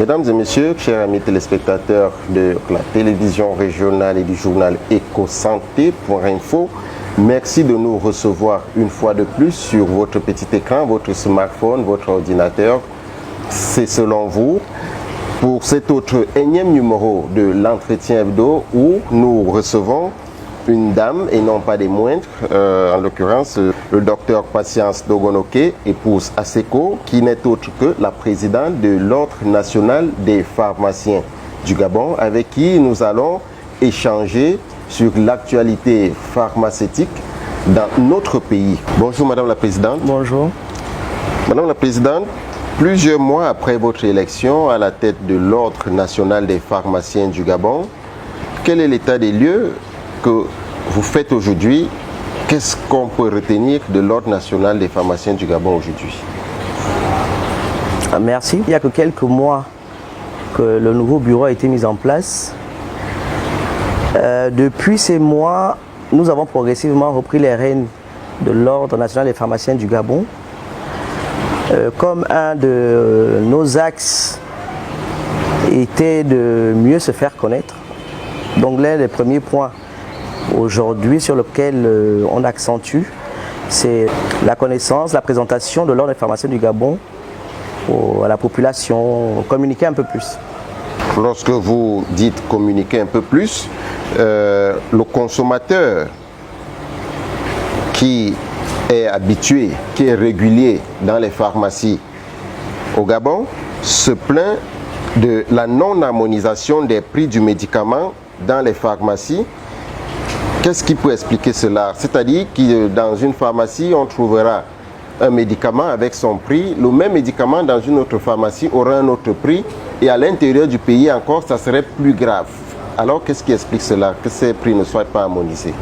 Mesdames et messieurs, chers amis téléspectateurs de la télévision régionale et du journal Éco-Santé.info, merci de nous recevoir une fois de plus sur votre petit écran, votre smartphone, votre ordinateur. C'est selon vous pour cet autre énième numéro de l'entretien hebdo où nous recevons une dame et non pas des moindres, en l'occurrence le docteur Patience Dogonoké, épouse ASECO, qui n'est autre que la présidente de l'Ordre national des pharmaciens du Gabon, avec qui nous allons échanger sur l'actualité pharmaceutique dans notre pays. Bonjour Madame la Présidente. Bonjour. Madame la Présidente, plusieurs mois après votre élection à la tête de l'Ordre national des pharmaciens du Gabon, quel est l'état des lieux que vous faites aujourd'hui? Qu'est-ce qu'on peut retenir de l'Ordre national des pharmaciens du Gabon aujourd'hui? Merci. Il n'y a que quelques mois que le nouveau bureau a été mis en place. Depuis ces mois, nous avons progressivement repris les rênes de l'Ordre national des pharmaciens du Gabon. Comme un de nos axes était de mieux se faire connaître. Donc l'un des premiers points aujourd'hui sur lequel on accentue, c'est la connaissance, la présentation de l'Ordre des pharmaciens du Gabon à la population, communiquer un peu plus. Lorsque vous dites communiquer un peu plus, le consommateur qui est habitué, qui est régulier dans les pharmacies au Gabon, se plaint de la non-harmonisation des prix du médicament dans les pharmacies. Qu'est-ce qui peut expliquer cela? C'est-à-dire que dans une pharmacie, on trouvera un médicament avec son prix. Le même médicament dans une autre pharmacie aura un autre prix. Et à l'intérieur du pays encore, ça serait plus grave. Alors, qu'est-ce qui explique cela? Que ces prix ne soient pas harmonisés?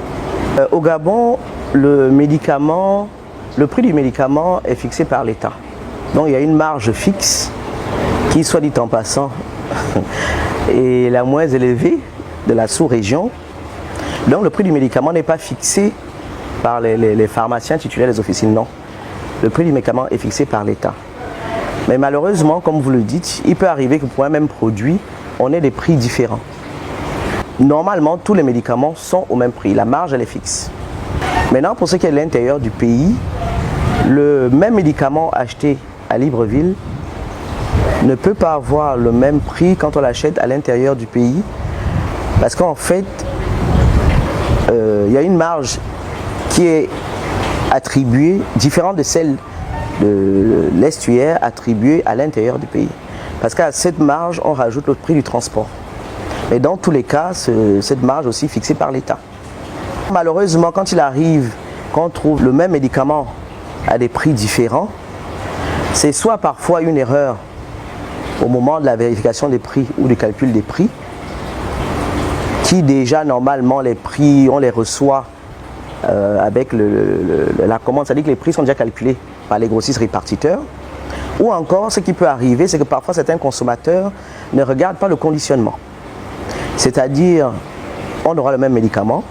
Au Gabon, le prix du médicament est fixé par l'État. Donc, il y a une marge fixe qui, soit dit en passant, est la moins élevée de la sous-région. Donc le prix du médicament n'est pas fixé par les pharmaciens titulaires des officines, non. Le prix du médicament est fixé par l'État. Mais malheureusement, comme vous le dites, il peut arriver que pour un même produit, on ait des prix différents. Normalement, tous les médicaments sont au même prix, la marge elle est fixe. Maintenant, pour ce qui est de l'intérieur du pays, le même médicament acheté à Libreville ne peut pas avoir le même prix quand on l'achète à l'intérieur du pays, parce qu'en fait, il y a une marge qui est attribuée, différente de celle de l'estuaire attribuée à l'intérieur du pays. Parce qu'à cette marge, on rajoute le prix du transport. Mais dans tous les cas, cette marge aussi fixée par l'État. Malheureusement, quand il arrive qu'on trouve le même médicament à des prix différents, c'est soit parfois une erreur au moment de la vérification des prix ou du calcul des prix, qui déjà normalement les prix, on les reçoit avec la commande, c'est-à-dire que les prix sont déjà calculés par les grossistes répartiteurs. Ou encore, ce qui peut arriver, c'est que parfois certains consommateurs ne regardent pas le conditionnement. C'est-à-dire, on aura le même médicament,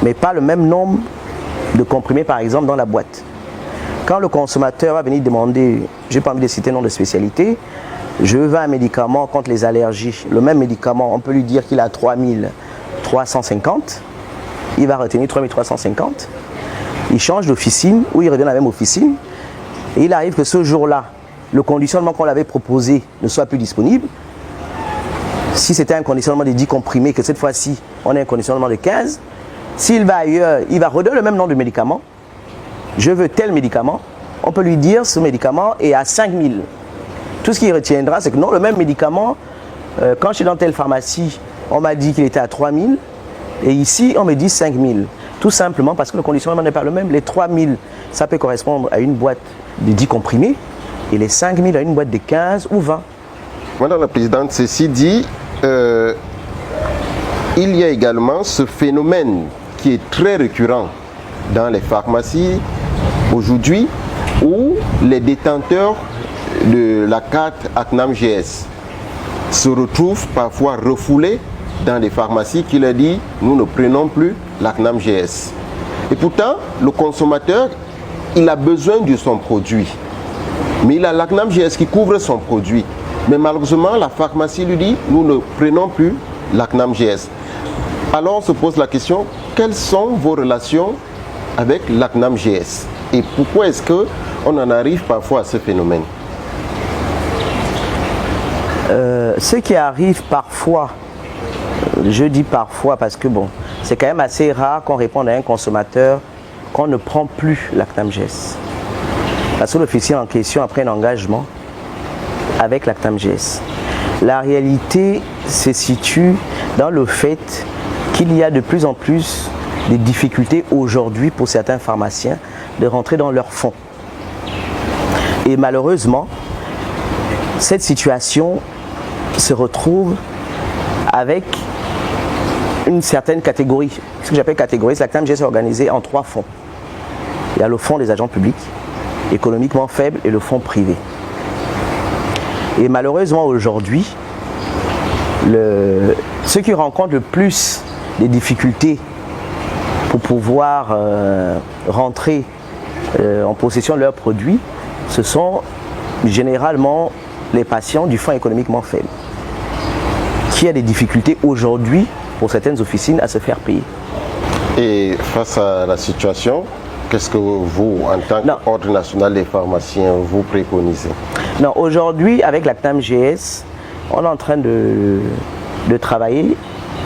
mais pas le même nombre de comprimés par exemple dans la boîte. Quand le consommateur va venir demander, je n'ai pas envie de citer le nom de spécialité, je veux un médicament contre les allergies. Le même médicament, on peut lui dire qu'il a 3350. Il va retenir 3350. Il change d'officine ou il revient à la même officine. Et il arrive que ce jour-là, le conditionnement qu'on l'avait proposé ne soit plus disponible. Si c'était un conditionnement de 10 comprimés, que cette fois-ci, on a un conditionnement de 15. S'il va ailleurs, il va redonner le même nom de médicament. Je veux tel médicament. On peut lui dire ce médicament est à 5000. Tout ce qu'il retiendra, c'est que non, le même médicament, quand je suis dans telle pharmacie, on m'a dit qu'il était à 3000 et ici, on me dit 5000. Tout simplement parce que le conditionnement n'est pas le même. Les 3000, ça peut correspondre à une boîte de 10 comprimés et les 5000 à une boîte de 15 ou 20. Madame la Présidente, ceci dit, il y a également ce phénomène qui est très récurrent dans les pharmacies aujourd'hui où les détenteurs de la carte ACNAM GS se retrouvent parfois refoulés dans des pharmacies qui leur disent nous ne prenons plus l'ACNAM GS. Et pourtant, le consommateur, il a besoin de son produit. Mais il a l'ACNAM GS qui couvre son produit. Mais malheureusement, la pharmacie lui dit, nous ne prenons plus la CNAM GS. Alors on se pose la question, quelles sont vos relations avec la CNAM GS? Et pourquoi est-ce qu'on en arrive parfois à ce phénomène? Ce qui arrive parfois, je dis parfois parce que bon, c'est quand même assez rare qu'on réponde à un consommateur qu'on ne prend plus la CNAM GS. Parce que l'officier en question a pris un engagement avec la CNAM GS. La réalité se situe dans le fait qu'il y a de plus en plus de difficultés aujourd'hui pour certains pharmaciens de rentrer dans leurs fonds. Et malheureusement, cette situation se retrouve avec une certaine catégorie. Ce que j'appelle catégorie, la CNAM GS est organisée en 3 fonds. Il y a le fonds des agents publics, économiquement faible, et le fonds privé. Et malheureusement aujourd'hui, ceux qui rencontrent le plus de difficultés pour pouvoir rentrer en possession de leurs produits, ce sont généralement les patients du fonds économiquement faible, qui a des difficultés aujourd'hui pour certaines officines à se faire payer. Et face à la situation, qu'est-ce que vous, en tant qu'Ordre national des pharmaciens, vous préconisez? Non, aujourd'hui, avec la CNAM GS, on est en train de travailler,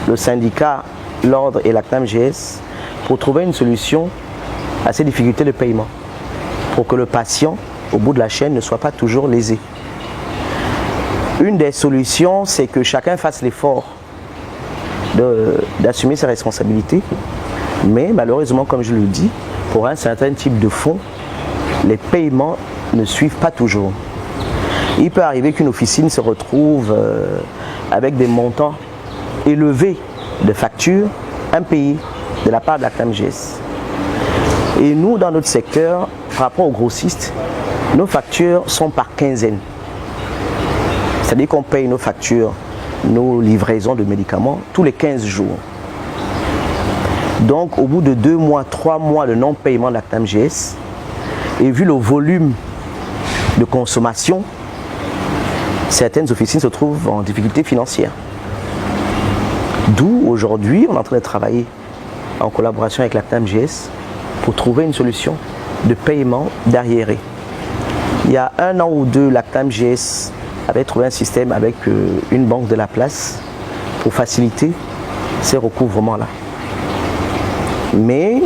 le syndicat, l'Ordre et la CNAM GS, pour trouver une solution à ces difficultés de paiement, pour que le patient, au bout de la chaîne, ne soit pas toujours lésé. Une des solutions, c'est que chacun fasse l'effort d'assumer ses responsabilités, mais malheureusement, comme je le dis, pour un certain type de fonds, les paiements ne suivent pas toujours. Il peut arriver qu'une officine se retrouve avec des montants élevés de factures impayées de la part de la CNAM GS. Et nous, dans notre secteur, par rapport aux grossistes, nos factures sont par quinzaine. C'est-à-dire qu'on paye nos factures, nos livraisons de médicaments tous les 15 jours. Donc, au bout de 2 mois, 3 mois de non-paiement de la CNAM GS, et vu le volume de consommation, certaines officines se trouvent en difficulté financière. D'où, aujourd'hui, on est en train de travailler en collaboration avec la CNAM GS pour trouver une solution de paiement d'arriéré. Il y a 1 an ou 2, la CNAM GS avait trouvé un système avec une banque de la place pour faciliter ces recouvrements-là. Mais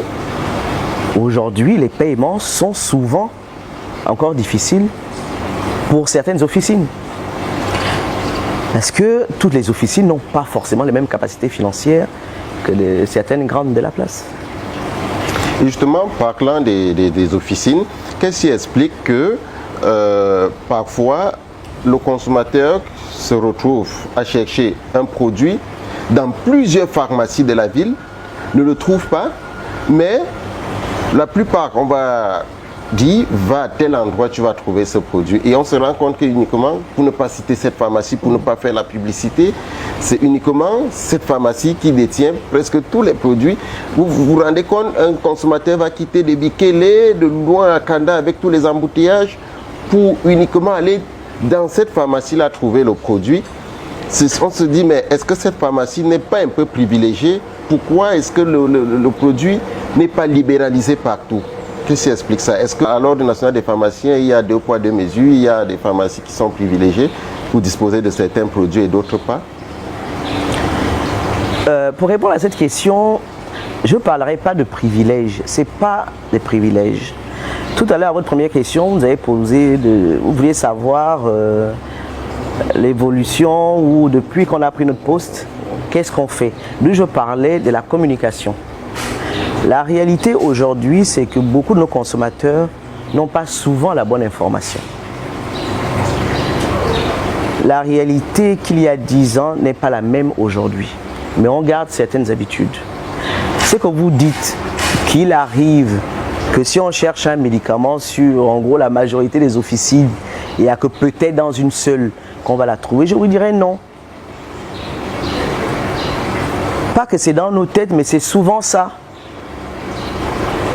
aujourd'hui, les paiements sont souvent encore difficiles pour certaines officines. Parce que toutes les officines n'ont pas forcément les mêmes capacités financières que certaines grandes de la place. Et justement, parlant des officines, qu'est-ce qui explique que parfois le consommateur se retrouve à chercher un produit dans plusieurs pharmacies de la ville, ne le trouve pas, mais la plupart, on va dire, va à tel endroit, tu vas trouver ce produit. Et on se rend compte que uniquement, pour ne pas citer cette pharmacie, pour ne pas faire la publicité, c'est uniquement cette pharmacie qui détient presque tous les produits. Vous vous rendez compte, un consommateur va quitter de Bikele, de loin à Kanda avec tous les embouteillages pour uniquement aller dans cette pharmacie-là trouver le produit. On se dit, mais est-ce que cette pharmacie n'est pas un peu privilégiée? Pourquoi est-ce que le produit n'est pas libéralisé partout? Qu'est-ce qui explique ça? Est-ce qu'à l'Ordre national des pharmaciens, il y a 2 poids 2 mesures, il y a des pharmacies qui sont privilégiées pour disposer de certains produits et d'autres pas? Pour répondre à cette question, je ne parlerai pas de privilèges. Ce n'est pas des privilèges. Tout à l'heure, à votre première question, vous avez posé, vous vouliez savoir l'évolution ou depuis qu'on a pris notre poste, qu'est-ce qu'on fait? Nous, je parlais de la communication. La réalité aujourd'hui, c'est que beaucoup de nos consommateurs n'ont pas souvent la bonne information. La réalité qu'il y a 10 ans n'est pas la même aujourd'hui, mais on garde certaines habitudes. C'est que vous dites qu'il arrive que si on cherche un médicament sur, en gros, la majorité des officines, il n'y a que peut-être dans une seule qu'on va la trouver, je vous dirais non. Pas que c'est dans nos têtes, mais c'est souvent ça.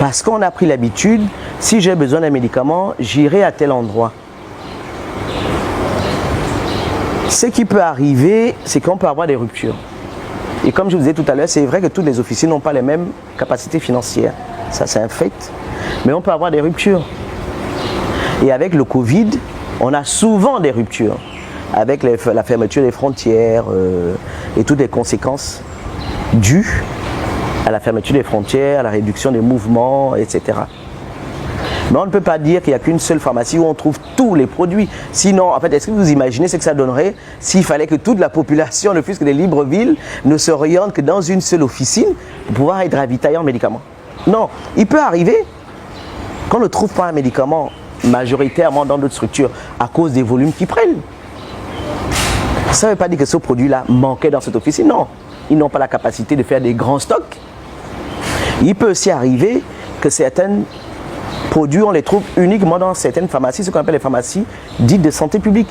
Parce qu'on a pris l'habitude, si j'ai besoin d'un médicament, j'irai à tel endroit. Ce qui peut arriver, c'est qu'on peut avoir des ruptures. Et comme je vous disais tout à l'heure, c'est vrai que toutes les officines n'ont pas les mêmes capacités financières. Ça, c'est un fait. Mais on peut avoir des ruptures. Et avec le Covid, on a souvent des ruptures. Avec la fermeture des frontières et toutes les conséquences dues à la fermeture des frontières, à la réduction des mouvements, etc. Mais on ne peut pas dire qu'il n'y a qu'une seule pharmacie où on trouve tous les produits. Sinon, en fait, est-ce que vous imaginez ce que ça donnerait s'il fallait que toute la population, ne fût-ce que des Libreville, ne s'oriente que dans une seule officine pour pouvoir être ravitaillé en médicaments? Non, il peut arriver qu'on ne trouve pas un médicament majoritairement dans d'autres structures à cause des volumes qu'ils prennent. Ça ne veut pas dire que ce produit-là manquait dans cette officine. Non, ils n'ont pas la capacité de faire des grands stocks. Il peut aussi arriver que certains produits, on les trouve uniquement dans certaines pharmacies, ce qu'on appelle les pharmacies dites de santé publique.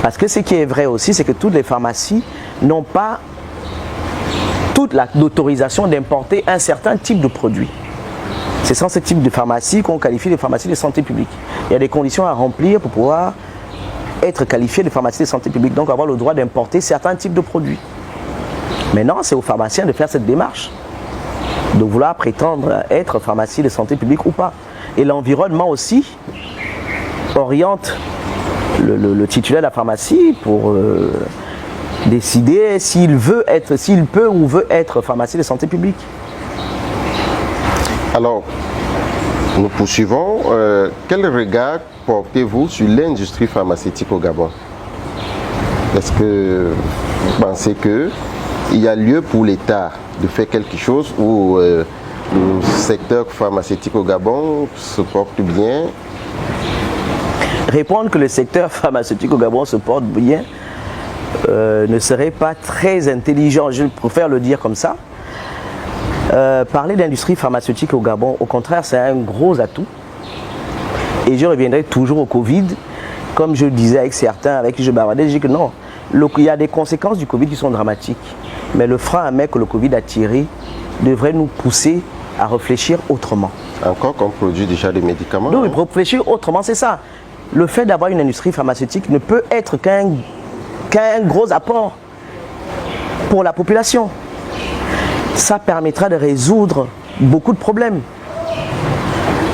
Parce que ce qui est vrai aussi, c'est que toutes les pharmacies n'ont pas toute l'autorisation d'importer un certain type de produit. C'est sans ce type de pharmacie qu'on qualifie de pharmacie de santé publique. Il y a des conditions à remplir pour pouvoir être qualifié de pharmacie de santé publique, donc avoir le droit d'importer certains types de produits. Maintenant, c'est aux pharmaciens de faire cette démarche, de vouloir prétendre être pharmacie de santé publique ou pas. Et l'environnement aussi oriente le titulaire de la pharmacie pour décider s'il peut ou veut être pharmacie de santé publique. Alors, nous poursuivons. Quel regard portez-vous sur l'industrie pharmaceutique au Gabon? Est-ce que vous pensez qu'il y a lieu pour l'État de faire quelque chose où le secteur pharmaceutique au Gabon se porte bien? Répondre que le secteur pharmaceutique au Gabon se porte bien ne serait pas très intelligent, je préfère le dire comme ça. Parler d'industrie pharmaceutique au Gabon, au contraire, c'est un gros atout. Et je reviendrai toujours au Covid. Comme je le disais avec certains avec qui je bavardais, je dis que non, il y a des conséquences du Covid qui sont dramatiques. Mais le frein à main que le Covid a tiré devrait nous pousser à réfléchir autrement. Encore qu'on produit déjà des médicaments. Donc, réfléchir autrement, c'est ça. Le fait d'avoir une industrie pharmaceutique ne peut être qu'un gros apport pour la population. Ça permettra de résoudre beaucoup de problèmes.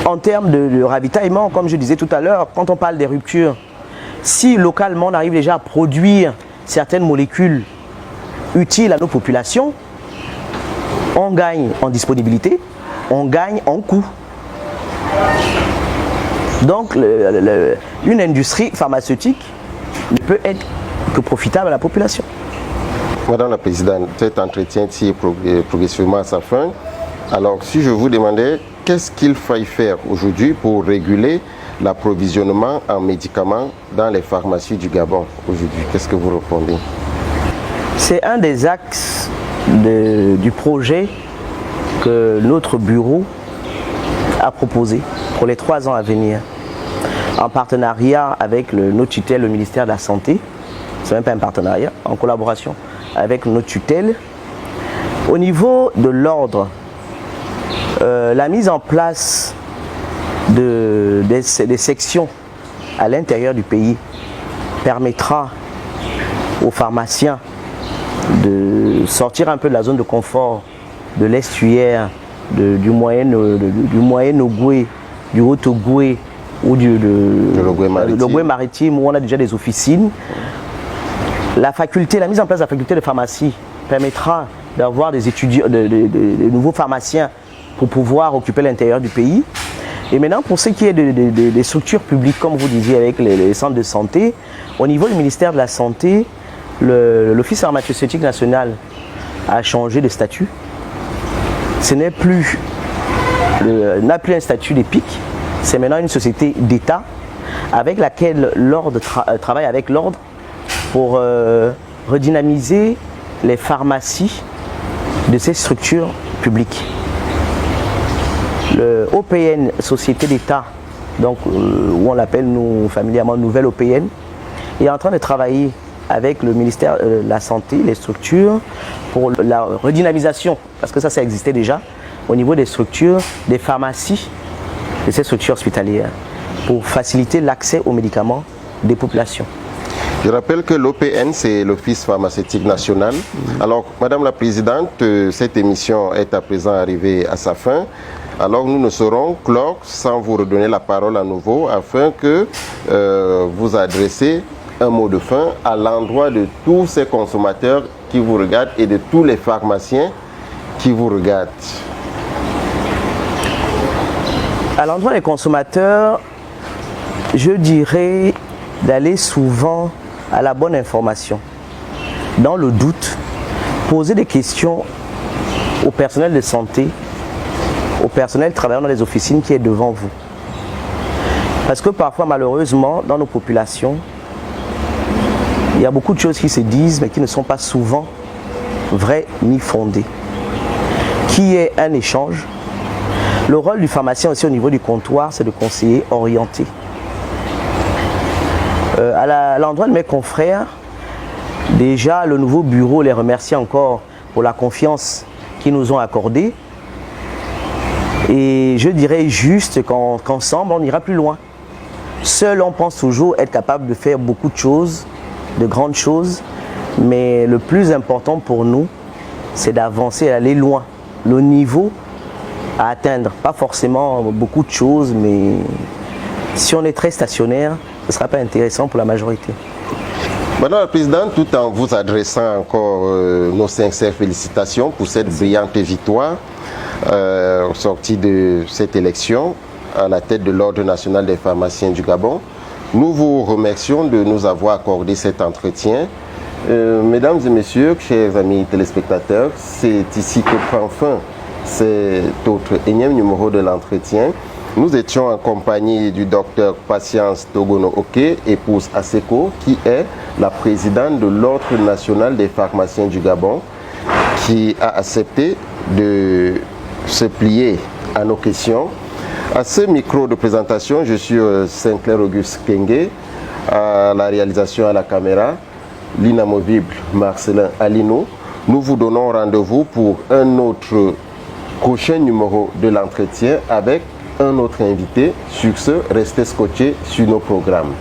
En termes de ravitaillement, comme je disais tout à l'heure, quand on parle des ruptures, si localement on arrive déjà à produire certaines molécules utiles à nos populations, on gagne en disponibilité, on gagne en coût. Donc une industrie pharmaceutique ne peut être que profitable à la population. Madame la Présidente, cet entretien tire progressivement à sa fin. Alors, si je vous demandais, qu'est-ce qu'il faille faire aujourd'hui pour réguler l'approvisionnement en médicaments dans les pharmacies du Gabon aujourd'hui? Qu'est-ce que vous répondez? C'est un des axes du projet que notre bureau a proposé pour les 3 ans à venir, en partenariat avec notre tutelle, le ministère de la Santé. C'est même pas un partenariat, en collaboration avec notre tutelle. Au niveau de l'ordre, la mise en place des sections à l'intérieur du pays permettra aux pharmaciens de sortir un peu de la zone de confort de l'estuaire, du moyen Ogoué, du haut Ogoué ou l'Ogoué maritime où on a déjà des officines. La mise en place de la faculté de pharmacie permettra d'avoir des étudiants, de nouveaux pharmaciens pour pouvoir occuper l'intérieur du pays. Et maintenant, pour ce qui est des structures publiques, comme vous disiez, avec les centres de santé, au niveau du ministère de la Santé, l'Office pharmaceutique national a changé de statut. Ce n'a plus un statut d'EPIC, c'est maintenant une société d'État avec laquelle l'ordre travaille avec l'ordre pour redynamiser les pharmacies de ces structures publiques. Le OPN, Société d'État, donc où on l'appelle nous familièrement Nouvelle OPN, est en train de travailler avec le ministère de la Santé, les structures, pour la redynamisation, parce que ça existait déjà, au niveau des structures, des pharmacies, de ces structures hospitalières, pour faciliter l'accès aux médicaments des populations. Je rappelle que l'OPN, c'est l'Office pharmaceutique national. Alors, Madame la Présidente, cette émission est à présent arrivée à sa fin. Alors, nous ne saurons clore sans vous redonner la parole à nouveau afin que vous adressez un mot de fin à l'endroit de tous ces consommateurs qui vous regardent et de tous les pharmaciens qui vous regardent. À l'endroit des consommateurs, je dirais d'aller souvent à la bonne information. Dans le doute, poser des questions au personnel de santé, au personnel travaillant dans les officines qui est devant vous. Parce que parfois, malheureusement, dans nos populations, il y a beaucoup de choses qui se disent, mais qui ne sont pas souvent vraies ni fondées. Qui est un échange. Le rôle du pharmacien aussi au niveau du comptoir, c'est de conseiller orienté. À l'endroit de mes confrères, déjà le nouveau bureau les remercie encore pour la confiance qu'ils nous ont accordée. Et je dirais juste qu'ensemble, on ira plus loin. Seul, on pense toujours être capable de faire beaucoup de choses, de grandes choses. Mais le plus important pour nous, c'est d'avancer, d'aller loin. Le niveau à atteindre, pas forcément beaucoup de choses, mais si on est très stationnaire, ce ne sera pas intéressant pour la majorité. Madame la Présidente, tout en vous adressant encore nos sincères félicitations pour cette brillante victoire sortie de cette élection à la tête de l'Ordre national des pharmaciens du Gabon, nous vous remercions de nous avoir accordé cet entretien. Mesdames et messieurs, chers amis téléspectateurs, c'est ici que prend fin cet autre énième numéro de l'entretien. Nous étions en compagnie du docteur Patience Togono Oke, épouse Aseko, qui est la présidente de l'Ordre national des pharmaciens du Gabon, qui a accepté de se plier à nos questions. À ce micro de présentation, je suis Sinclair Auguste Kenge, à la réalisation à la caméra, l'inamovible Marcelin Alino. Nous vous donnons rendez-vous pour un autre prochain numéro de l'entretien avec un autre invité. Sur ce, restez scotchés sur nos programmes.